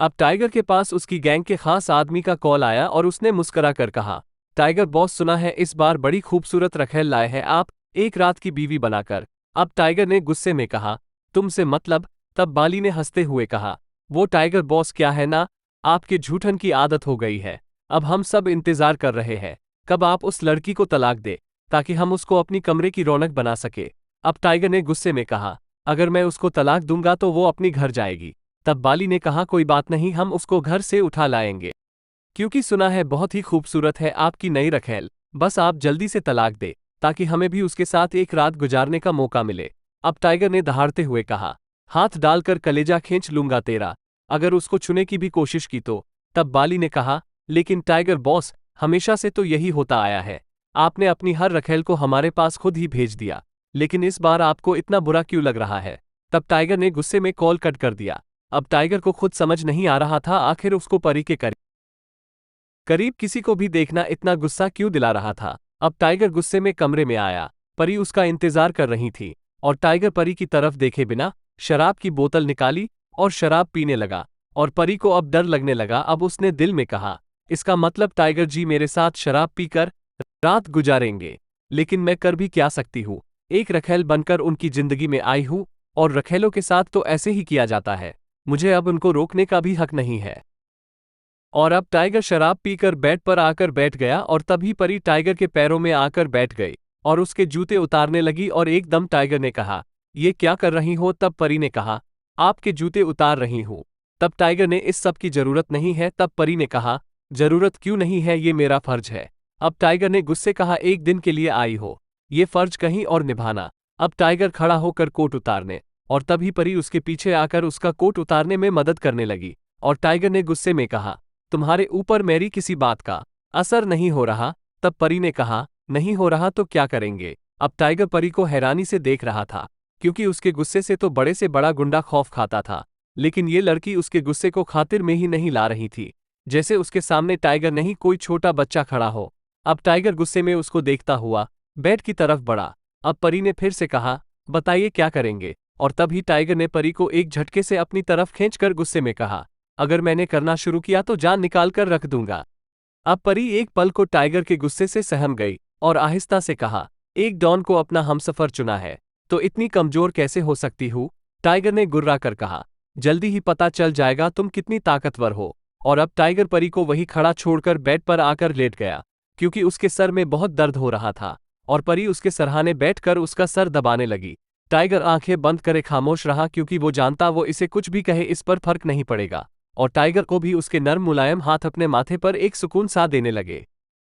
अब टाइगर के पास उसकी गैंग के खास आदमी का कॉल आया और उसने मुस्कुरा कर कहा, टाइगर बॉस, सुना है इस बार बड़ी खूबसूरत रखेल लाए हैं आप, एक रात की बीवी बनाकर। अब टाइगर ने गुस्से में कहा, तुमसे मतलब? तब बाली ने हंसते हुए कहा, वो टाइगर बॉस क्या है ना, आपके झूठन की आदत हो गई है। अब हम सब इंतजार कर रहे हैं कब आप उस लड़की को तलाक दे, ताकि हम उसको अपनी कमरे की रौनक बना सके। अब टाइगर ने गुस्से में कहा, अगर मैं उसको तलाक दूंगा तो वो अपनी घर जाएगी। तब बाली ने कहा, कोई बात नहीं, हम उसको घर से उठा लाएंगे, क्योंकि सुना है बहुत ही खूबसूरत है आपकी नई रखेल। बस आप जल्दी से तलाक दे, ताकि हमें भी उसके साथ एक रात गुजारने का मौका मिले। अब टाइगर ने दहाड़ते हुए कहा, हाथ डालकर कलेजा खींच लूंगा तेरा, अगर उसको छूने की भी कोशिश की तो। तब बाली ने कहा, लेकिन टाइगर बॉस, हमेशा से तो यही होता आया है, आपने अपनी हर रखेल को हमारे पास खुद ही भेज दिया, लेकिन इस बार आपको इतना बुरा क्यों लग रहा है। तब टाइगर ने गुस्से में कॉल कट कर दिया। अब टाइगर को खुद समझ नहीं आ रहा था आखिर उसको परी के करीब किसी को भी देखना इतना गुस्सा क्यों दिला रहा था। अब टाइगर गुस्से में कमरे में आया, परी उसका इंतजार कर रही थी, और टाइगर परी की तरफ देखे बिना शराब की बोतल निकाली और शराब पीने लगा, और परी को अब डर लगने लगा। अब उसने दिल में कहा, इसका मतलब टाइगर जी मेरे साथ शराब पीकर रात गुजारेंगे, लेकिन मैं कर भी क्या सकती हूँ, एक रखेल बनकर उनकी जिंदगी में आई हूँ, और रखेलों के साथ तो ऐसे ही किया जाता है, मुझे अब उनको रोकने का भी हक नहीं है। और अब टाइगर शराब पीकर बेड पर आकर बैठ गया, और तभी परी टाइगर के पैरों में आकर बैठ गई और उसके जूते उतारने लगी, और एकदम टाइगर ने कहा, ये क्या कर रही हो। तब परी ने कहा, आपके जूते उतार रही हूं। तब टाइगर ने, इस सब की जरूरत नहीं है। तब परी ने कहा, जरूरत क्यों नहीं है, ये मेरा फर्ज है। अब टाइगर ने गुस्से कहा, एक दिन के लिए आई हो, ये फर्ज कहीं और निभाना। अब टाइगर खड़ा होकर कोट उतारने, और तभी परी उसके पीछे आकर उसका कोट उतारने में मदद करने लगी, और टाइगर ने गुस्से में कहा, तुम्हारे ऊपर मेरी किसी बात का असर नहीं हो रहा। तब परी ने कहा, नहीं हो रहा तो क्या करेंगे। अब टाइगर परी को हैरानी से देख रहा था, क्योंकि उसके गुस्से से तो बड़े से बड़ा गुंडा खौफ खाता था, लेकिन ये लड़की उसके गुस्से को खातिर में ही नहीं ला रही थी, जैसे उसके सामने टाइगर नहीं कोई छोटा बच्चा खड़ा हो। अब टाइगर गुस्से में उसको देखता हुआ बेड की तरफ बढ़ा। अब परी ने फिर से कहा, बताइए क्या करेंगे। और तभी टाइगर ने परी को एक झटके से अपनी तरफ खींचकर गुस्से में कहा, अगर मैंने करना शुरू किया तो जान निकाल कर रख दूंगा। अब परी एक पल को टाइगर के गुस्से से सहम गई और आहिस्ता से कहा, एक डॉन को अपना हमसफर चुना है तो इतनी कमजोर कैसे हो सकती हूँ। टाइगर ने गुर्रा कर कहा, जल्दी ही पता चल जाएगा तुम कितनी ताकतवर हो। और अब टाइगर परी को वही खड़ा छोड़कर बेड पर आकर लेट गया, क्योंकि उसके सर में बहुत दर्द हो रहा था, और परी उसके सरहाने बैठकर उसका सर दबाने लगी। टाइगर आंखें बंद करे खामोश रहा, क्योंकि वो जानता वो इसे कुछ भी कहे इस पर फर्क नहीं पड़ेगा, और टाइगर को भी उसके नर्म मुलायम हाथ अपने माथे पर एक सुकून सा देने लगे।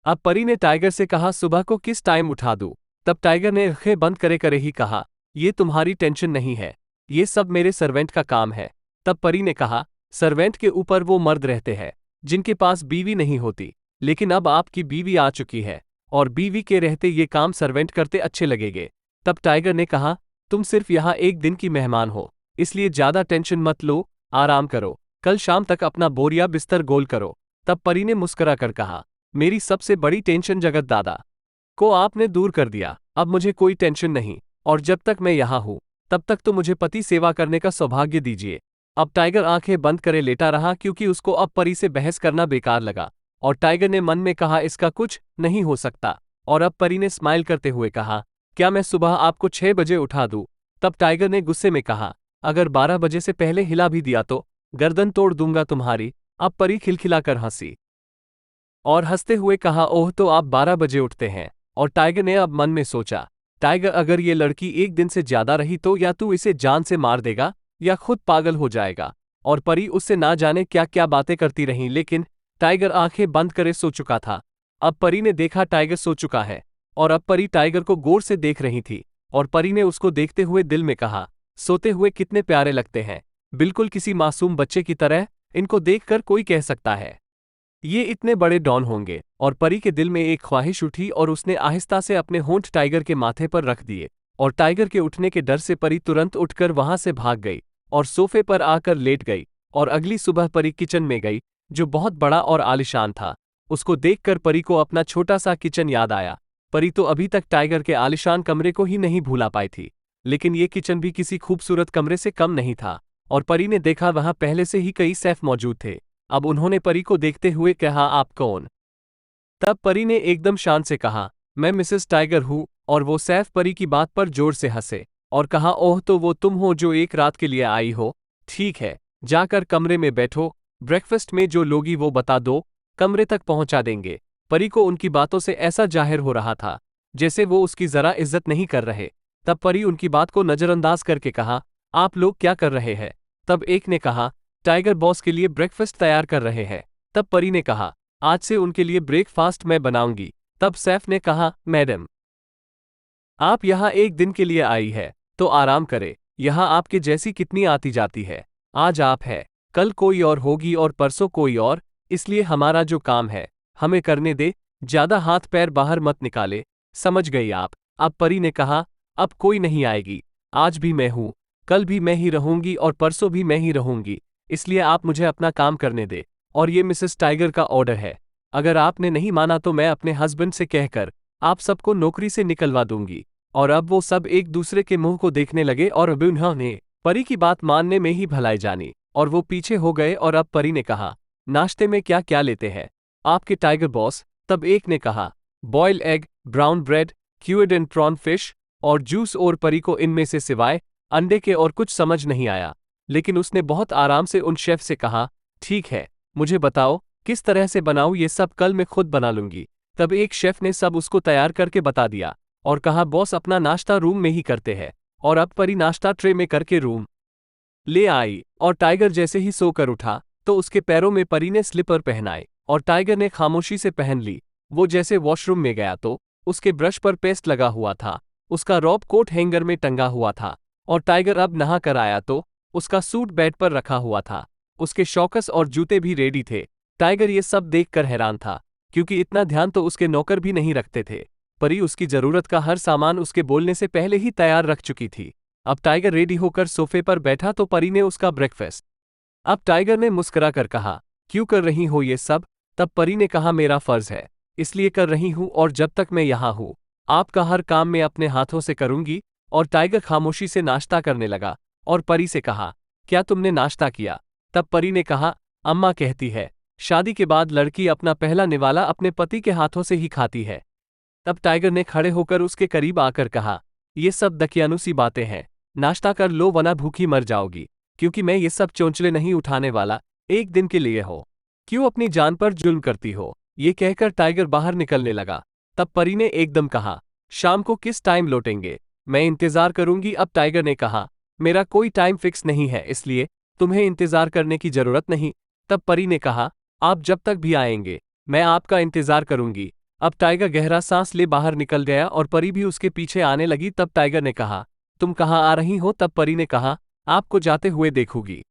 अब परी ने टाइगर से कहा, सुबह को किस टाइम उठा दूं। तब टाइगर ने आंखें बंद करे ही कहा, ये तुम्हारी टेंशन नहीं है, ये सब मेरे सर्वेंट का काम है। तब परी ने कहा, सर्वेंट के ऊपर वो मर्द रहते हैं जिनके पास बीवी नहीं होती, लेकिन अब आपकी बीवी आ चुकी है, और बीवी के रहते ये काम सर्वेंट करते अच्छे लगेंगे। तब टाइगर ने कहा, तुम सिर्फ यहाँ एक दिन की मेहमान हो, इसलिए ज्यादा टेंशन मत लो, आराम करो, कल शाम तक अपना बोरिया बिस्तर गोल करो। तब परी ने मुस्कुरा कर कहा, मेरी सबसे बड़ी टेंशन जगत दादा को आपने दूर कर दिया, अब मुझे कोई टेंशन नहीं, और जब तक मैं यहाँ हूँ तब तक तो मुझे पति सेवा करने का सौभाग्य दीजिए। अब टाइगर आंखें बंद करे लेटा रहा, क्योंकि उसको अब परी से बहस करना बेकार लगा, और टाइगर ने मन में कहा, इसका कुछ नहीं हो सकता। और अब परी ने स्माइल करते हुए कहा, क्या मैं सुबह आपको 6 बजे उठा दूं। तब टाइगर ने गुस्से में कहा, अगर 12 बजे से पहले हिला भी दिया तो गर्दन तोड़ दूंगा तुम्हारी। अब परी खिलखिलाकर हंसी और हंसते हुए कहा, ओह तो आप 12 बजे उठते हैं। और टाइगर ने अब मन में सोचा, टाइगर अगर ये लड़की एक दिन से ज्यादा रही तो या तू इसे जान से मार देगा या खुद पागल हो जाएगा। और परी उससे ना जाने क्या क्या बातें करती रहीं, लेकिन टाइगर आंखें बंद करे सो चुका था। अब परी ने देखा टाइगर सो चुका है, और अब परी टाइगर को गौर से देख रही थी, और परी ने उसको देखते हुए दिल में कहा, सोते हुए कितने प्यारे लगते हैं, बिल्कुल किसी मासूम बच्चे की तरह, इनको देखकर कोई कह सकता है ये इतने बड़े डॉन होंगे। और परी के दिल में एक ख्वाहिश उठी, और उसने आहिस्ता से अपने होंठ टाइगर के माथे पर रख दिए, और टाइगर के उठने के डर से परी तुरंत उठकर वहां से भाग गई और सोफे पर आकर लेट गई। और अगली सुबह परी किचन में गई, जो बहुत बड़ा और आलीशान था। उसको देखकर परी को अपना छोटा सा किचन याद आया। परी तो अभी तक टाइगर के आलीशान कमरे को ही नहीं भूला पाई थी, लेकिन ये किचन भी किसी खूबसूरत कमरे से कम नहीं था। और परी ने देखा वहां पहले से ही कई सैफ मौजूद थे। अब उन्होंने परी को देखते हुए कहा, आप कौन? तब परी ने एकदम शान से कहा, मैं मिसेस टाइगर हूँ। और वो सैफ परी की बात पर जोर से हंसे और कहा, ओह तो वो तुम हो जो एक रात के लिए आई हो। ठीक है, जाकर कमरे में बैठो, ब्रेकफास्ट में जो लोगी वो बता दो, कमरे तक पहुंचा देंगे। परी को उनकी बातों से ऐसा जाहिर हो रहा था जैसे वो उसकी जरा इज्जत नहीं कर रहे। तब परी उनकी बात को नजरअंदाज करके कहा, आप लोग क्या कर रहे हैं? तब एक ने कहा, टाइगर बॉस के लिए ब्रेकफास्ट तैयार कर रहे हैं। तब परी ने कहा, आज से उनके लिए ब्रेकफास्ट मैं बनाऊंगी। तब सैफ ने कहा, मैडम आप यहाँ एक दिन के लिए आई है तो आराम करे, यहाँ आपके जैसी कितनी आती जाती है। आज आप है, कल कोई और होगी और परसों कोई और, इसलिए हमारा जो काम है हमें करने दे, ज्यादा हाथ पैर बाहर मत निकाले, समझ गई आप? अब परी ने कहा, अब कोई नहीं आएगी, आज भी मैं हूँ, कल भी मैं ही रहूंगी और परसों भी मैं ही रहूंगी, इसलिए आप मुझे अपना काम करने दे। और ये मिसेस टाइगर का ऑर्डर है, अगर आपने नहीं माना तो मैं अपने हस्बैंड से कहकर आप सबको नौकरी से निकलवा दूंगी। और अब वो सब एक दूसरे के मुंह को देखने लगे और अब उन्होंने परी की बात मानने में ही भलाई जानी और वो पीछे हो गए। और अब परी ने कहा, नाश्ते में क्या क्या लेते हैं आपके टाइगर बॉस? तब एक ने कहा, boil egg, brown bread, squid and prawn fish और जूस। और परी को इनमें से सिवाय अंडे के और कुछ समझ नहीं आया, लेकिन उसने बहुत आराम से उन शेफ से कहा, ठीक है, मुझे बताओ किस तरह से बनाऊं, ये सब कल मैं खुद बना लूंगी। तब एक शेफ ने सब उसको तैयार करके बता दिया और कहा, बॉस अपना नाश्ता रूम में ही करते हैं। और अब परी नाश्ता ट्रे में करके रूम ले आई और टाइगर जैसे ही सोकर उठा तो उसके पैरों में परी ने स्लीपर पहनाए और टाइगर ने खामोशी से पहन ली। वो जैसे वॉशरूम में गया तो उसके ब्रश पर पेस्ट लगा हुआ था, उसका रॉब कोट हैंगर में टंगा हुआ था और टाइगर अब नहा कर आया तो उसका सूट बेड पर रखा हुआ था, उसके शॉकस और जूते भी रेडी थे। टाइगर ये सब देखकर हैरान था क्योंकि इतना ध्यान तो उसके नौकर भी नहीं रखते थे। परी उसकी जरूरत का हर सामान उसके बोलने से पहले ही तैयार रख चुकी थी। अब टाइगर रेडी होकर सोफे पर बैठा तो परी ने उसका ब्रेकफास्ट। अब टाइगर ने मुस्कुरा कर कहा, क्यों कर रही हो ये सब? तब परी ने कहा, मेरा फर्ज है इसलिए कर रही हूं और जब तक मैं यहां हूं आपका हर काम मैं अपने हाथों से करूंगी। और टाइगर खामोशी से नाश्ता करने लगा और परी से कहा, क्या तुमने नाश्ता किया? तब परी ने कहा, अम्मा कहती है शादी के बाद लड़की अपना पहला निवाला अपने पति के हाथों से ही खाती है। तब टाइगर ने खड़े होकर उसके करीब आकर कहा, ये सब दकियानुसी बातें हैं, नाश्ता कर लो वरना भूखी मर जाओगी, क्योंकि मैं ये सब चोंचले नहीं उठाने वाला, एक दिन के लिए हो, क्यों अपनी जान पर जुल्म करती हो? ये कहकर टाइगर बाहर निकलने लगा। तब परी ने एकदम कहा, शाम को किस टाइम लौटेंगे? मैं इंतजार करूंगी। अब टाइगर ने कहा, मेरा कोई टाइम फिक्स नहीं है इसलिए तुम्हें इंतजार करने की जरूरत नहीं। तब परी ने कहा, आप जब तक भी आएंगे मैं आपका इंतजार करूंगी। अब टाइगर गहरा सांस ले बाहर निकल गया और परी भी उसके पीछे आने लगी। तब टाइगर ने कहा, तुम कहाँ आ रही हो? तब परी ने कहा, आपको जाते हुए देखूंगी।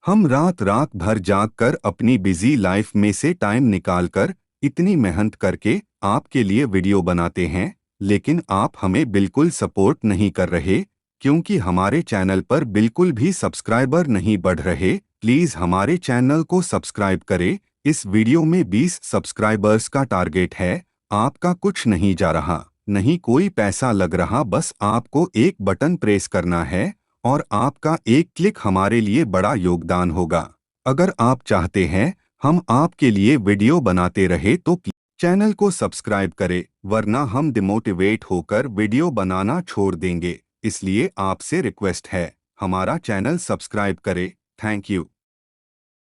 हम रात रात भर जाग कर अपनी बिजी लाइफ में से टाइम निकालकर इतनी मेहनत करके आपके लिए वीडियो बनाते हैं, लेकिन आप हमें बिल्कुल सपोर्ट नहीं कर रहे क्योंकि हमारे चैनल पर बिल्कुल भी सब्सक्राइबर नहीं बढ़ रहे। प्लीज हमारे चैनल को सब्सक्राइब करें। इस वीडियो में 20 सब्सक्राइबर्स का टारगेट है। आपका कुछ नहीं जा रहा, नहीं कोई पैसा लग रहा, बस आपको एक बटन प्रेस करना है और आपका एक क्लिक हमारे लिए बड़ा योगदान होगा। अगर आप चाहते हैं हम आपके लिए वीडियो बनाते रहे तो चैनल को सब्सक्राइब करें, वरना हम डिमोटिवेट होकर वीडियो बनाना छोड़ देंगे। इसलिए आपसे रिक्वेस्ट है, हमारा चैनल सब्सक्राइब करें। Thank you.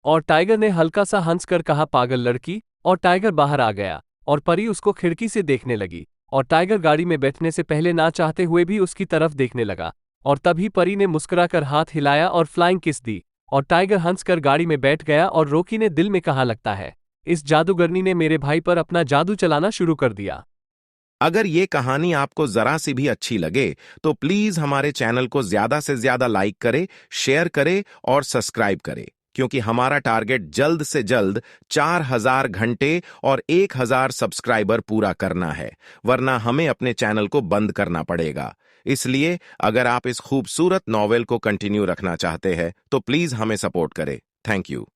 और टाइगर ने हल्का सा हंसकर कहा, पागल लड़की। और टाइगर बाहर आ गया और परी उसको खिड़की से देखने लगी और टाइगर गाड़ी में बैठने से पहले ना चाहते हुए भी उसकी तरफ देखने लगा। और तभी परी ने मुस्कुराकर हाथ हिलाया और फ्लाइंग किस दी और टाइगर हंसकर गाड़ी में बैठ गया। और रॉकी ने दिल में कहा, लगता है इस जादूगरनी ने मेरे भाई पर अपना जादू चलाना शुरू कर दिया। अगर ये कहानी आपको जरा सी भी अच्छी लगे तो प्लीज हमारे चैनल को ज्यादा से ज्यादा लाइक करें, शेयर करें और सब्सक्राइब करें, क्योंकि हमारा टारगेट जल्द से जल्द 4000 घंटे और 1000 सब्सक्राइबर पूरा करना है, वरना हमें अपने चैनल को बंद करना पड़ेगा। इसलिए अगर आप इस खूबसूरत नॉवेल को कंटिन्यू रखना चाहते हैं तो प्लीज हमें सपोर्ट करें। Thank you.